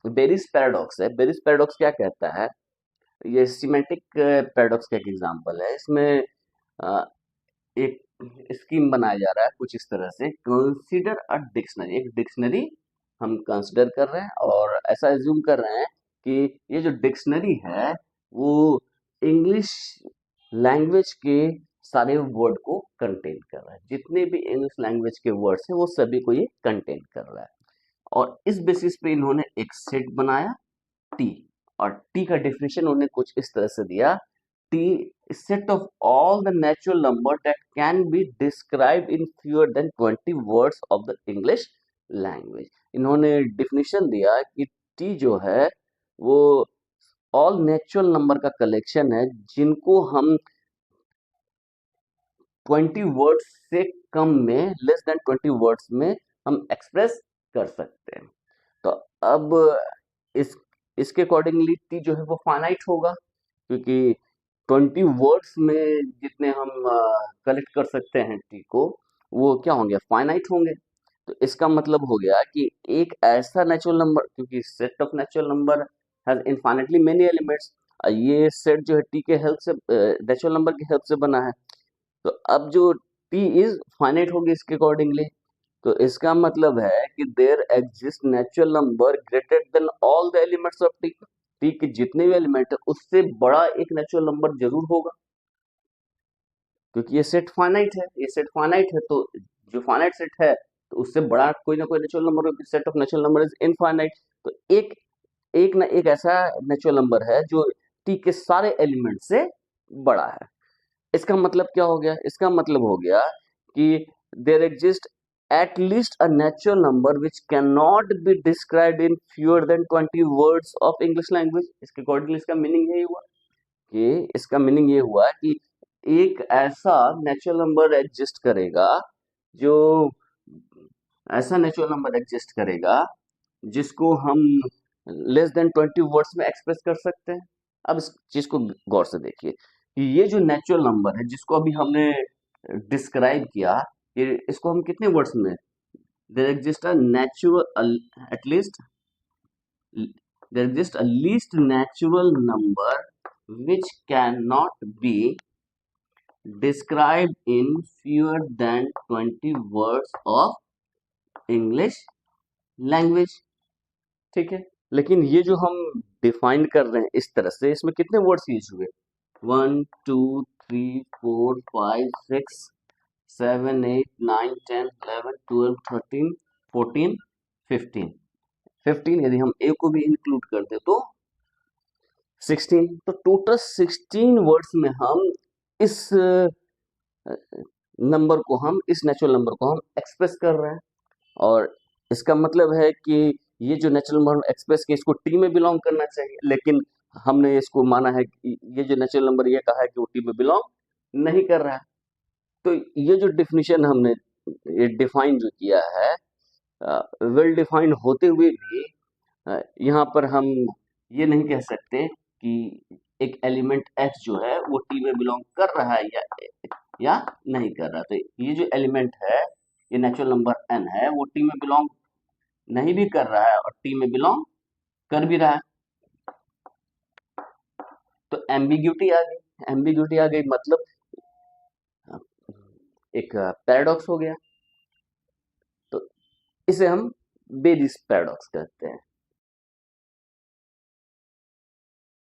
Berries paradox है। Berries paradox क्या कहता है, ये सिमेंटिक पैराडॉक्स का एक एग्जांपल है। इसमें अ, एक स्कीम बनाया जा रहा है कुछ इस तरह से, कंसीडर अ डिक्शनरी। एक डिक्शनरी हम कंसीडर कर रहे हैं और ऐसा एज्यूम कर रहे हैं कि ये जो डिक्शनरी है वो इंग्लिश लैंग्वेज के सारे वर्ड को कंटेन कर रहा है। जितने भी इंग्लिश लैंग्वेज के वर्ड्स हैं वो सभी को ये कंटेन कर रहा है। और इस बेसिस पे इन्होंने एक सेट बनाया टी। और टी का डेफिनेशन उन्होंने कुछ इस तरह से दिया, T set of all the natural number that can be describe in fewer than 20 words of the English language. इन्होंने डेफिनेशन दिया कि टी जो है वो ऑल नेचुरल नंबर का कलेक्शन है जिनको हम 20 वर्ड्स से कम में, लेस देन 20 वर्ड्स में हम एक्सप्रेस कर सकते हैं। तो अब इस इसके अकॉर्डिंगली टी जो है वो फाइनाइट होगा, क्योंकि 20 वर्ड्स में जितने हम कलेक्ट कर सकते हैं टी को, वो क्या होंगे, फाइनाइट होंगे। तो इसका मतलब हो गया कि एक ऐसा नेचुरल नंबर, क्योंकि set of natural number has infinitely many elements, ये सेट जो है टी के हेल्प से, नेचुरल नंबर की हेल्प से बना है। तो अब जो टी इज फाइनाइट होगी इसके अकॉर्डिंगली, तो इसका मतलब है कि there exist natural number greater than all the elements of T. T के जितने भी एलिमेंट है उससे बड़ा एक नेचुरल नंबर जरूर होगा, क्योंकि ये सेट फाइनाइट है। ये सेट फाइनाइट है तो जो फाइनाइट सेट है तो उससे बड़ा कोई ना कोई natural number, set of natural number is infinite. तो एक एक ना एक ऐसा नेचुरल नंबर है जो टी के सारे एलिमेंट से बड़ा है। इसका मतलब क्या हो गया, इसका मतलब हो गया कि there exist at least a natural number which cannot be described in fewer than 20 words of English language। इसके अकॉर्डिंगली इसका मीनिंग यही हुआ कि इसका मीनिंग ये हुआ कि एक ऐसा नेचुरल नंबर एग्जिस्ट करेगा, जो ऐसा नेचुरल नंबर एग्जिस्ट करेगा जिसको हम लेस देन 20 वर्ड्स में एक्सप्रेस कर सकते हैं। अब इस चीज को गौर से देखिए कि ये जो नेचुरल नंबर है जिसको अभी हमने डिस्क्राइब किया, ये इसको हम कितने वर्ड्स में, there exists a natural, at least there exists a least natural number which cannot be described in fewer than 20 words of English language। ठीक है, लेकिन ये जो हम डिफाइन कर रहे हैं इस तरह से, इसमें कितने वर्ड्स यूज हुए, 1 2 3 4 5 6 7 8 9 10 11 12 13 14 15। 15 यदि हम ए को भी इंक्लूड कर दे तो 16। तो टोटल 16 वर्ड्स में हम इस नंबर को, हम इस नेचुरल नंबर को हम एक्सप्रेस कर रहे हैं। और इसका मतलब है कि ये जो नेचुरल नंबर एक्सप्रेस किया इसको टी में बिलोंग करना चाहिए, लेकिन हमने इसको माना है कि ये जो नेचुरल नंबर ये कहा है कि वो टी में बिलोंग नहीं कर रहा है। तो ये जो डिफिनीशन हमने ये डिफाइन जो किया है, वेल डिफाइंड होते हुए भी यहाँ पर हम ये नहीं कह सकते कि एक एलिमेंट एक्स जो है वो टी में बिलोंग कर रहा है या नहीं कर रहा। तो ये जो एलिमेंट है, ये नेचुरल नंबर एन है, वो टी में बिलोंग नहीं भी कर रहा है और टी में बिलोंग कर भी रहा है। तो एम्बिग्यूटी आ गई। एम्बिग्यूटी आ गई मतलब एक पैराडॉक्स हो गया। तो इसे हम बेरिस पैराडॉक्स कहते हैं।